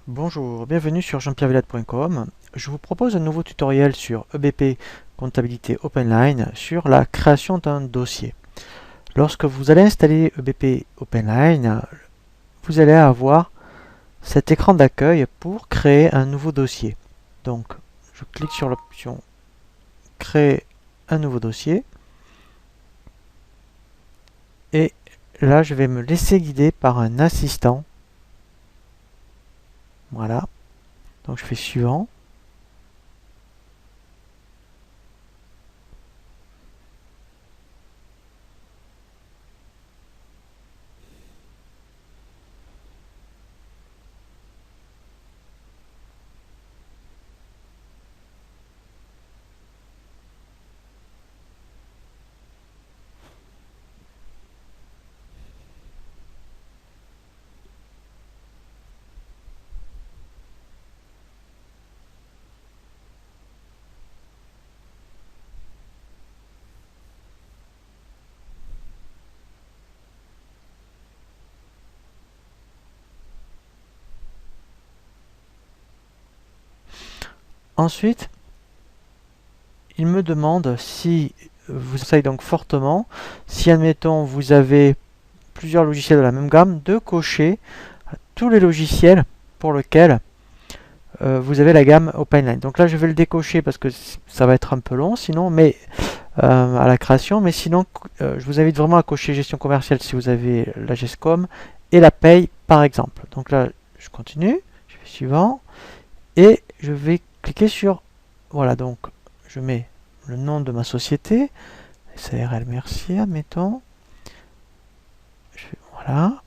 Bonjour, bienvenue sur jean-pierrevillade.com. Je vous propose un nouveau tutoriel sur EBP Comptabilité OpenLine sur la création d'un dossier. Lorsque vous allez installer EBP OpenLine, vous allez avoir cet écran d'accueil pour créer un nouveau dossier. Donc, je clique sur l'option Créer un nouveau dossier et là, je vais me laisser guider par un assistant. Voilà. Donc je fais suivant. Ensuite, il me demande si vous conseille donc fortement, si admettons vous avez plusieurs logiciels de la même gamme, de cocher tous les logiciels pour lesquels vous avez la gamme OpenLine. Donc là je vais le décocher parce que ça va être un peu long sinon, mais à la création, mais sinon je vous invite vraiment à cocher gestion commerciale si vous avez la GESCOM et la paye par exemple. Donc là je continue, je fais suivant et je vais cliquer sur voilà, donc je mets le nom de ma société, SARL Mercier, admettons. Voilà.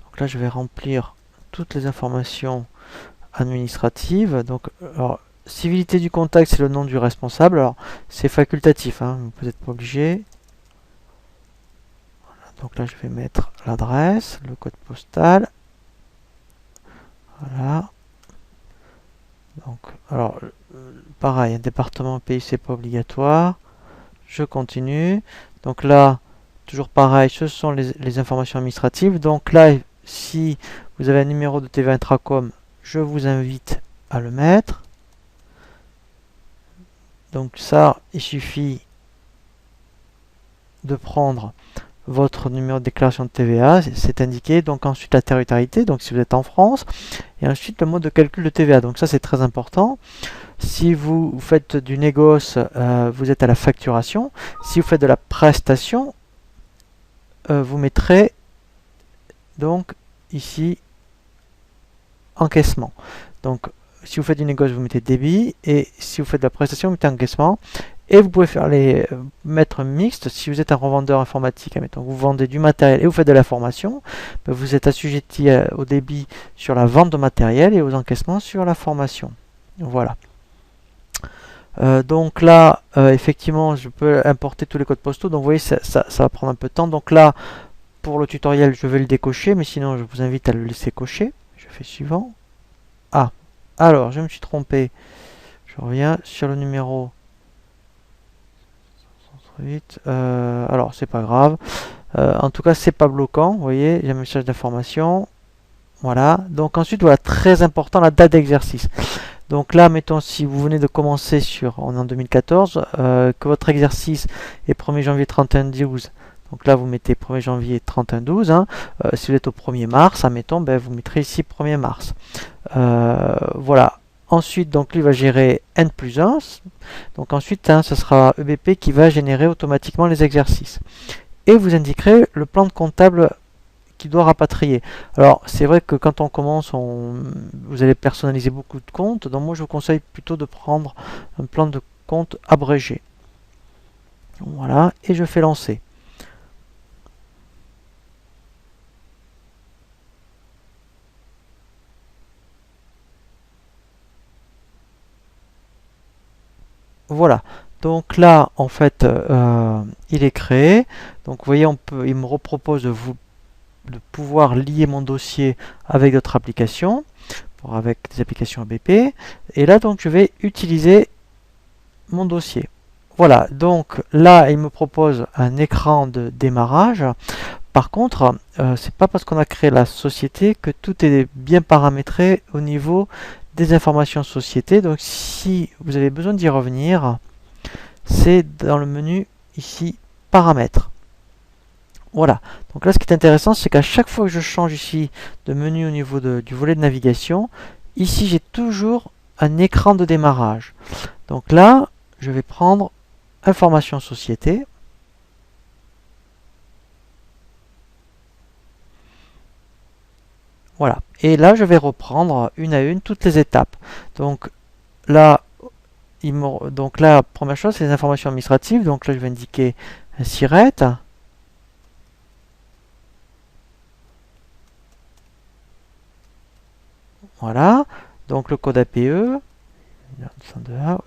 Donc là, je vais remplir toutes les informations administratives. Donc, alors, civilité du contact, c'est le nom du responsable. Alors, c'est facultatif, hein, vous n'êtes pas obligé. Voilà, donc là, je vais mettre l'adresse, le code postal. Voilà. Donc, alors, pareil, un département pays, c'est pas obligatoire. Je continue. Donc là, toujours pareil, ce sont les informations administratives. Donc là, si vous avez un numéro de TVA Intracom, je vous invite à le mettre. Donc ça, il suffit de prendre votre numéro de déclaration de TVA, c'est indiqué. Donc ensuite la territorialité, donc si vous êtes en France, et ensuite le mode de calcul de TVA. Donc ça c'est très important. Si vous faites du négoce, vous êtes à la facturation. Si vous faites de la prestation, vous mettrez donc ici encaissement. Donc si vous faites du négoce, vous mettez débit, et si vous faites de la prestation, vous mettez encaissement. Et vous pouvez faire les mettre mixte si vous êtes un revendeur informatique. Admettons, vous vendez du matériel et vous faites de la formation, ben vous êtes assujetti au débit sur la vente de matériel et aux encaissements sur la formation. Voilà. Donc là, effectivement, je peux importer tous les codes postaux. Donc vous voyez, ça va prendre un peu de temps. Donc là, pour le tutoriel, je vais le décocher, mais sinon, je vous invite à le laisser cocher. Je fais suivant. Ah, alors, je me suis trompé. Je reviens sur le numéro 138. Alors, c'est pas grave. En tout cas, c'est pas bloquant. Vous voyez, il y a un message d'information. Voilà. Donc ensuite, voilà, très important, la date d'exercice. Donc là, mettons, si vous venez de commencer on est en 2014, que votre exercice est 1er janvier 31-12, donc là, vous mettez 1er janvier 31-12. Hein. Si vous êtes au 1er mars, admettons, ben, vous mettrez ici 1er mars. Voilà. Ensuite, donc, lui va gérer N plus 1. Donc ensuite, hein, ce sera EBP qui va générer automatiquement les exercices. Et vous indiquerez le plan de comptable qui doit rapatrier. Alors, c'est vrai que quand on commence, vous allez personnaliser beaucoup de comptes. Donc moi, je vous conseille plutôt de prendre un plan de compte abrégé. Voilà, et je fais lancer. Voilà. Donc là, en fait, il est créé. Donc vous voyez, il me repropose de pouvoir lier mon dossier avec d'autres applications, avec des applications ABP. Et là, donc, je vais utiliser mon dossier. Voilà, donc là, il me propose un écran de démarrage. Par contre, c'est pas parce qu'on a créé la société que tout est bien paramétré au niveau des informations société. Donc si vous avez besoin d'y revenir, c'est dans le menu ici paramètres. Voilà, donc là ce qui est intéressant, c'est qu'à chaque fois que je change ici de menu au niveau du volet de navigation, ici j'ai toujours un écran de démarrage. Donc là, je vais prendre information société. Voilà. Et là, je vais reprendre une à une toutes les étapes. Donc là, première chose, c'est les informations administratives. Donc là, je vais indiquer un SIRET. Voilà. Donc le code APE.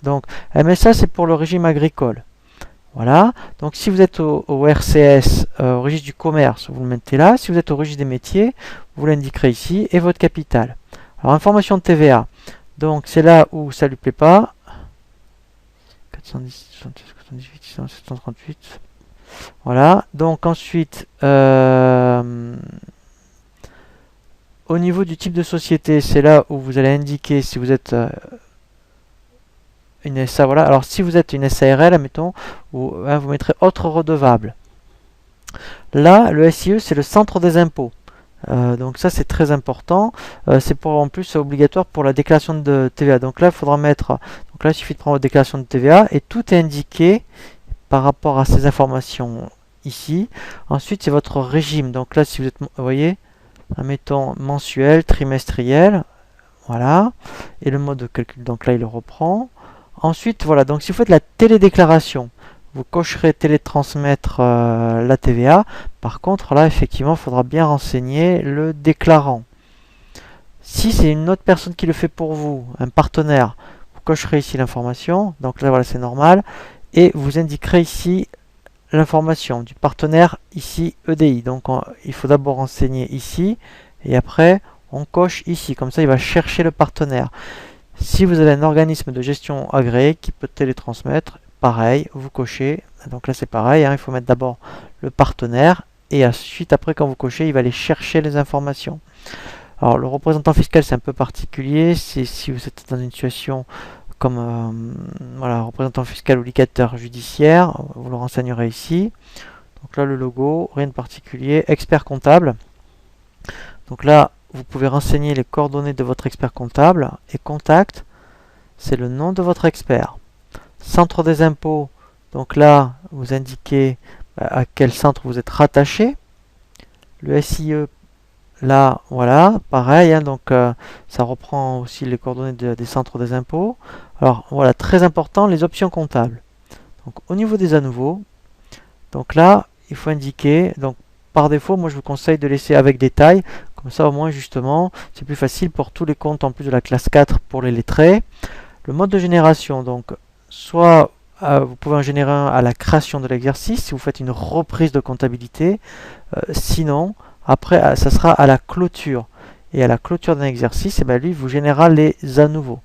Donc MSA, c'est pour le régime agricole. Voilà. Donc si vous êtes au RCS, au registre du commerce, vous le mettez là. Si vous êtes au registre des métiers, vous l'indiquerez ici et votre capital. Alors information de TVA. Donc c'est là où ça lui plaît pas. 410, 418, 738. Voilà. Donc ensuite, au niveau du type de société, c'est là où vous allez indiquer si vous êtes une SA, voilà. Alors si vous êtes une SARL, admettons, vous mettrez autre redevable. Là, le SIE, c'est le centre des impôts. Donc ça, c'est très important. C'est en plus obligatoire pour la déclaration de TVA. Donc là, il faudra mettre. Donc là, il suffit de prendre votre déclaration de TVA et tout est indiqué par rapport à ces informations ici. Ensuite, c'est votre régime. Donc là, si vous êtes, vous voyez, admettons mensuel, trimestriel, voilà. Et le mode de calcul. Donc là, il le reprend. Ensuite, voilà, donc si vous faites la télédéclaration, vous cocherez télétransmettre la TVA. Par contre, là, effectivement, il faudra bien renseigner le déclarant. Si c'est une autre personne qui le fait pour vous, un partenaire, vous cocherez ici l'information. Donc là, voilà, c'est normal. Et vous indiquerez ici l'information du partenaire, ici EDI. Donc il faut d'abord renseigner ici. Et après, on coche ici. Comme ça, il va chercher le partenaire. Si vous avez un organisme de gestion agréé qui peut télétransmettre, pareil, vous cochez. Donc là c'est pareil, hein, il faut mettre d'abord le partenaire et ensuite après quand vous cochez, il va aller chercher les informations. Alors le représentant fiscal c'est un peu particulier, c'est si vous êtes dans une situation comme voilà, représentant fiscal ou liquidateur judiciaire, vous le renseignerez ici. Donc là le logo, rien de particulier, expert comptable. Donc là vous pouvez renseigner les coordonnées de votre expert comptable et contact, c'est le nom de votre expert. Centre des impôts, donc là vous indiquez à quel centre vous êtes rattaché. Le SIE, là voilà, pareil, hein, donc ça reprend aussi les coordonnées des centres des impôts. Alors voilà, très important, les options comptables. Donc au niveau des à nouveau, donc là il faut indiquer, donc par défaut, moi je vous conseille de laisser avec détail. Comme ça, au moins, justement, c'est plus facile pour tous les comptes en plus de la classe 4 pour les lettrés. Le mode de génération, donc, soit vous pouvez en générer un à la création de l'exercice, si vous faites une reprise de comptabilité. Sinon, après, ça sera à la clôture. Et à la clôture d'un exercice, et bien, lui, vous générera les à nouveau.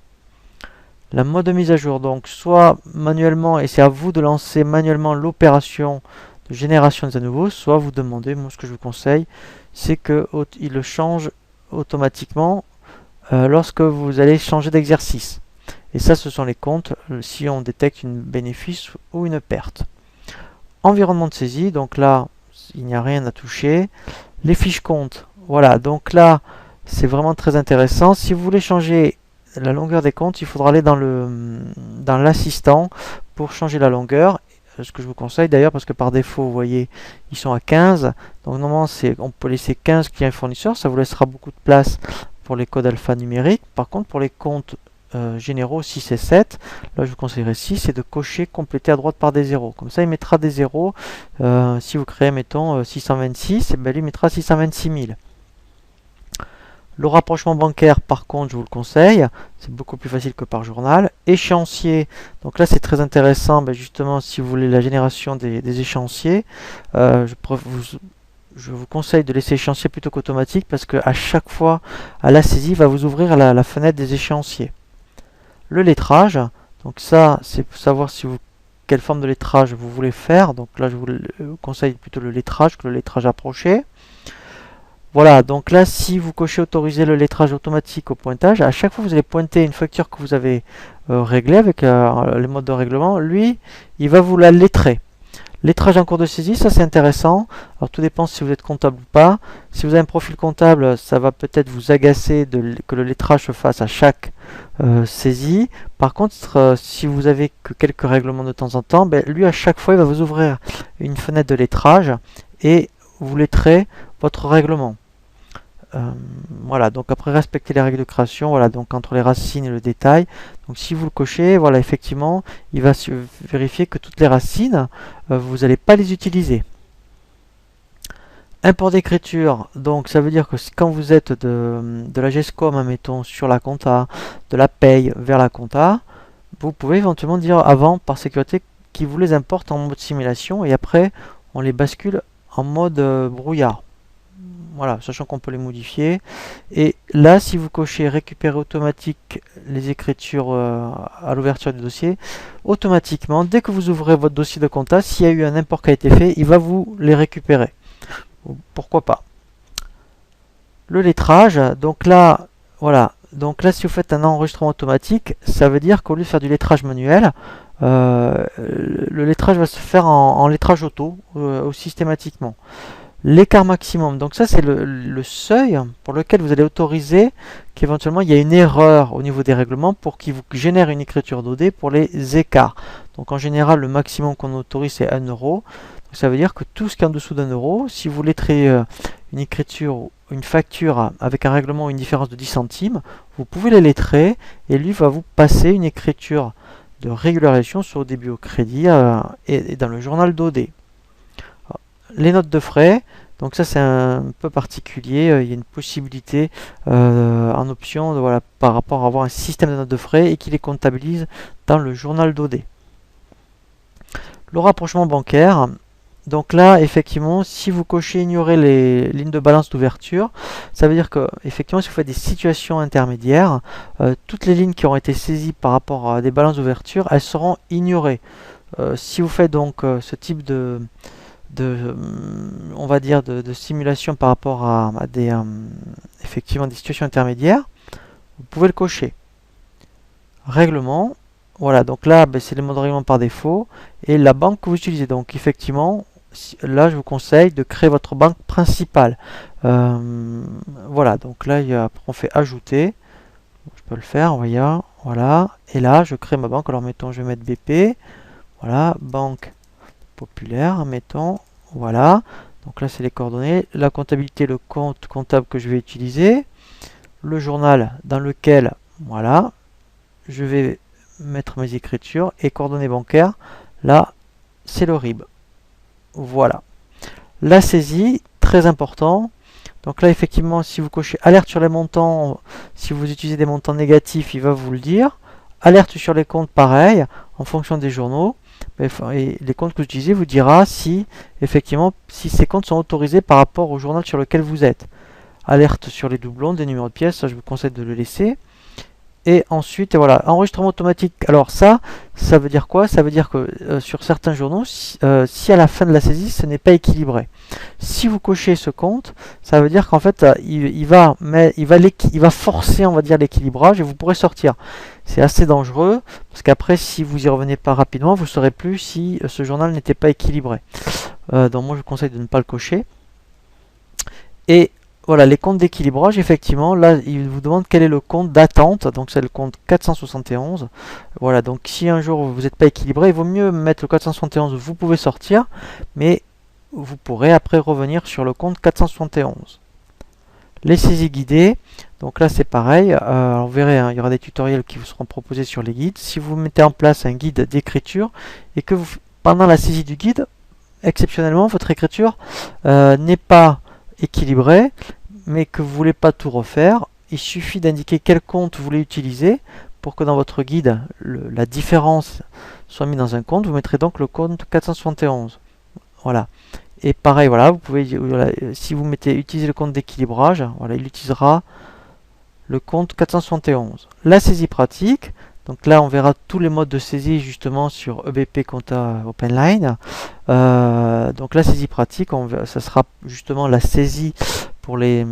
La mode de mise à jour, donc, soit manuellement, et c'est à vous de lancer manuellement l'opération de génération des à nouveau, soit vous demandez, moi ce que je vous conseille, c'est qu'il le change automatiquement lorsque vous allez changer d'exercice. Et ça, ce sont les comptes si on détecte un bénéfice ou une perte. Environnement de saisie, donc là, il n'y a rien à toucher. Les fiches comptes, voilà, donc là, c'est vraiment très intéressant. Si vous voulez changer la longueur des comptes, il faudra aller dans l'assistant pour changer la longueur. Ce que je vous conseille d'ailleurs, parce que par défaut, vous voyez, ils sont à 15. Donc normalement, on peut laisser 15 clients fournisseurs. Ça vous laissera beaucoup de place pour les codes alphanumériques. Par contre, pour les comptes généraux 6 et 7, là je vous conseillerais 6, c'est de cocher, compléter à droite par des zéros. Comme ça, il mettra des zéros. Si vous créez, mettons, 626, et bien lui mettra 626 000. Le rapprochement bancaire, par contre, je vous le conseille, c'est beaucoup plus facile que par journal. Échéancier, donc là c'est très intéressant, ben justement si vous voulez la génération des échéanciers, je vous conseille de laisser échéancier plutôt qu'automatique parce qu'à chaque fois à la saisie, il va vous ouvrir la fenêtre des échéanciers. Le lettrage, donc ça c'est pour savoir si vous quelle forme de lettrage vous voulez faire. Donc là je vous conseille plutôt le lettrage que le lettrage approché. Voilà, donc là si vous cochez autoriser le lettrage automatique au pointage, à chaque fois que vous allez pointer une facture que vous avez réglée avec les modes de règlement, lui il va vous la lettrer. Lettrage en cours de saisie, ça c'est intéressant. Alors tout dépend si vous êtes comptable ou pas. Si vous avez un profil comptable, ça va peut-être vous agacer que le lettrage se fasse à chaque saisie. Par contre, si vous avez que quelques règlements de temps en temps, ben, lui à chaque fois il va vous ouvrir une fenêtre de lettrage et vous lettrez votre règlement. Voilà, donc après respecter les règles de création, voilà, donc entre les racines et le détail. Donc si vous le cochez, voilà, effectivement, il va vérifier que toutes les racines, vous n'allez pas les utiliser. Import d'écriture, donc ça veut dire que quand vous êtes de la GESCOM, mettons, sur la compta, de la paye vers la compta, vous pouvez éventuellement dire avant, par sécurité, qu'il vous les importe en mode simulation et après, on les bascule en mode brouillard. Voilà, sachant qu'on peut les modifier. Et là, si vous cochez récupérer automatique les écritures à l'ouverture du dossier, automatiquement, dès que vous ouvrez votre dossier de compta, s'il y a eu un import qui a été fait, il va vous les récupérer. Pourquoi pas. Le lettrage, donc là, voilà. Donc là, si vous faites un enregistrement automatique, ça veut dire qu'au lieu de faire du lettrage manuel, le lettrage va se faire en lettrage auto, systématiquement. L'écart maximum, donc ça c'est le seuil pour lequel vous allez autoriser qu'éventuellement il y a une erreur au niveau des règlements pour qu'il vous génère une écriture d'OD pour les écarts. Donc en général le maximum qu'on autorise c'est 1 euro. Donc ça veut dire que tout ce qui est en dessous d'1 euro, si vous lettrez une écriture, une facture avec un règlement ou une différence de 10 centimes, vous pouvez les lettrer et lui va vous passer une écriture de régularisation sur le débit au crédit et dans le journal d'OD. Les notes de frais, donc ça c'est un peu particulier, il y a une possibilité en option voilà, par rapport à avoir un système de notes de frais et qui les comptabilise dans le journal d'OD. Le rapprochement bancaire, donc là effectivement si vous cochez ignorer les lignes de balance d'ouverture, ça veut dire que effectivement si vous faites des situations intermédiaires, toutes les lignes qui ont été saisies par rapport à des balances d'ouverture, elles seront ignorées. Si vous faites donc ce type on va dire de simulation par rapport à des effectivement des situations intermédiaires, vous pouvez le cocher. Règlement, voilà, donc là c'est le mode règlement par défaut et la banque que vous utilisez. Donc effectivement là je vous conseille de créer votre banque principale. Voilà, donc là après on fait ajouter, je peux le faire, voilà, et là je crée ma banque. Alors mettons je vais mettre BP, voilà, banque populaire, mettons, voilà, donc là c'est les coordonnées, la comptabilité, le compte comptable que je vais utiliser, le journal dans lequel, voilà, je vais mettre mes écritures et coordonnées bancaires, là c'est le RIB, voilà. La saisie, très important, donc là effectivement si vous cochez alerte sur les montants, si vous utilisez des montants négatifs, il va vous le dire, alerte sur les comptes, pareil, en fonction des journaux. Et les comptes que vous utilisez vous dira si effectivement si ces comptes sont autorisés par rapport au journal sur lequel vous êtes. Alerte sur les doublons des numéros de pièces, ça je vous conseille de le laisser. Et ensuite voilà, enregistrement automatique. Alors ça veut dire quoi? Ça veut dire que sur certains journaux, si à la fin de la saisie ce n'est pas équilibré, si vous cochez ce compte, ça veut dire qu'en fait il va forcer, on va dire, l'équilibrage et vous pourrez sortir. C'est assez dangereux parce qu'après si vous y revenez pas rapidement, vous ne saurez plus si ce journal n'était pas équilibré. Donc moi je vous conseille de ne pas le cocher. Et voilà, les comptes d'équilibrage, effectivement, là, il vous demande quel est le compte d'attente, donc c'est le compte 471. Voilà, donc si un jour vous n'êtes pas équilibré, il vaut mieux mettre le 471, vous pouvez sortir, mais vous pourrez après revenir sur le compte 471. Les saisies guidées, donc là c'est pareil, vous verrez, hein, il y aura des tutoriels qui vous seront proposés sur les guides. Si vous mettez en place un guide d'écriture et que pendant la saisie du guide, exceptionnellement, votre écriture n'est pas équilibrée, mais que vous voulez pas tout refaire, il suffit d'indiquer quel compte vous voulez utiliser pour que dans votre guide, la différence soit mise dans un compte. Vous mettrez donc le compte 471. Voilà. Et pareil, voilà, vous pouvez, voilà, si vous mettez utiliser le compte d'équilibrage, voilà, il utilisera le compte 471. La saisie pratique, donc là on verra tous les modes de saisie justement sur EBP Compta OpenLine. Donc la saisie pratique, ça sera justement la saisie pour les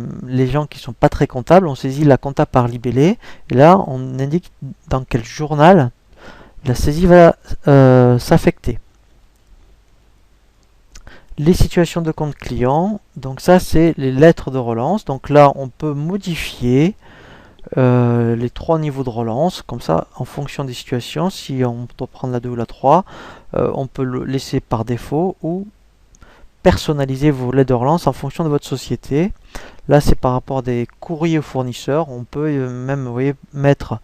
gens qui ne sont pas très comptables. On saisit la compta par libellé et là on indique dans quel journal la saisie va s'affecter. Les situations de compte client, donc ça c'est les lettres de relance. Donc là on peut modifier les 3 niveaux de relance, comme ça en fonction des situations. Si on doit prendre la 2 ou la 3, on peut le laisser par défaut ou personnaliser vos lettres de relance en fonction de votre société. Là c'est par rapport à des courriers aux fournisseurs. On peut même, vous voyez, mettre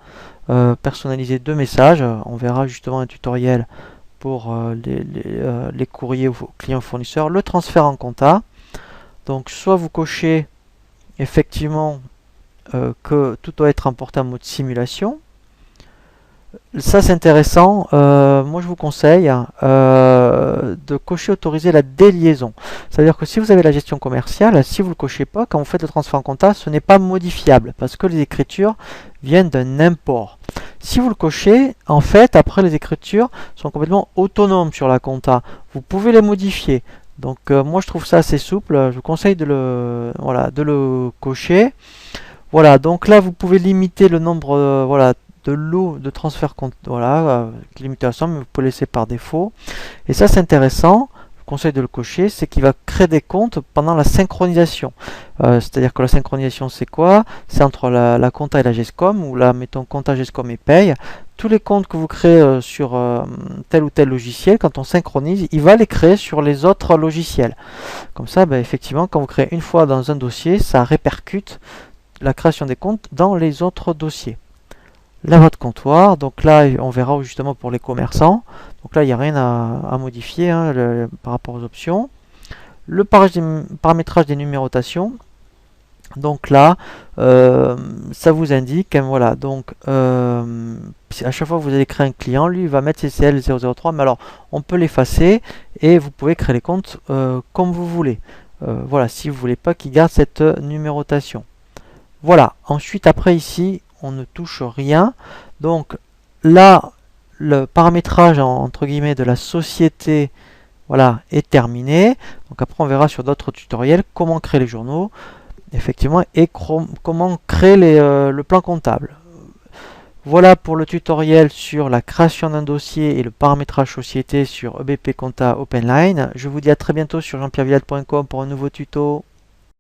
personnaliser 2 messages. On verra justement un tutoriel pour les courriers aux clients fournisseurs. Le transfert en compta, donc soit vous cochez effectivement que tout doit être importé en mode simulation. Ça c'est intéressant. Moi je vous conseille de cocher autoriser la déliaison. C'est-à-dire que si vous avez la gestion commerciale, si vous ne le cochez pas, quand vous faites le transfert en compta, ce n'est pas modifiable parce que les écritures viennent d'un import. Si vous le cochez, en fait, après les écritures sont complètement autonomes sur la compta. Vous pouvez les modifier. Donc moi je trouve ça assez souple. Je vous conseille de le cocher. Voilà, donc là vous pouvez limiter le nombre de lots de transfert compte, limitation, mais vous pouvez laisser par défaut. Et ça c'est intéressant, je vous conseille de le cocher, c'est qu'il va créer des comptes pendant la synchronisation. C'est-à-dire que la synchronisation c'est quoi? C'est entre la compta et la GESCOM, ou là mettons compta, GESCOM et paye. Tous les comptes que vous créez sur tel ou tel logiciel, quand on synchronise, il va les créer sur les autres logiciels. Comme ça, effectivement, quand vous créez une fois dans un dossier, ça répercute la création des comptes dans les autres dossiers. La voie de comptoir, donc là on verra justement pour les commerçants, donc là il n'y a rien à modifier par rapport aux options. Le paramétrage des numérotations, donc là ça vous indique, voilà, donc à chaque fois que vous allez créer un client, lui il va mettre CCL 003, mais alors on peut l'effacer et vous pouvez créer les comptes comme vous voulez. Voilà, si vous voulez pas qu'il garde cette numérotation. Voilà, ensuite après ici, on ne touche rien. Donc là, le paramétrage entre guillemets de la société, voilà, est terminé. Donc après on verra sur d'autres tutoriels comment créer les journaux, effectivement, et comment créer le plan comptable. Voilà pour le tutoriel sur la création d'un dossier et le paramétrage société sur EBP Compta OpenLine. Je vous dis à très bientôt sur jeanpierrevillade.com pour un nouveau tuto.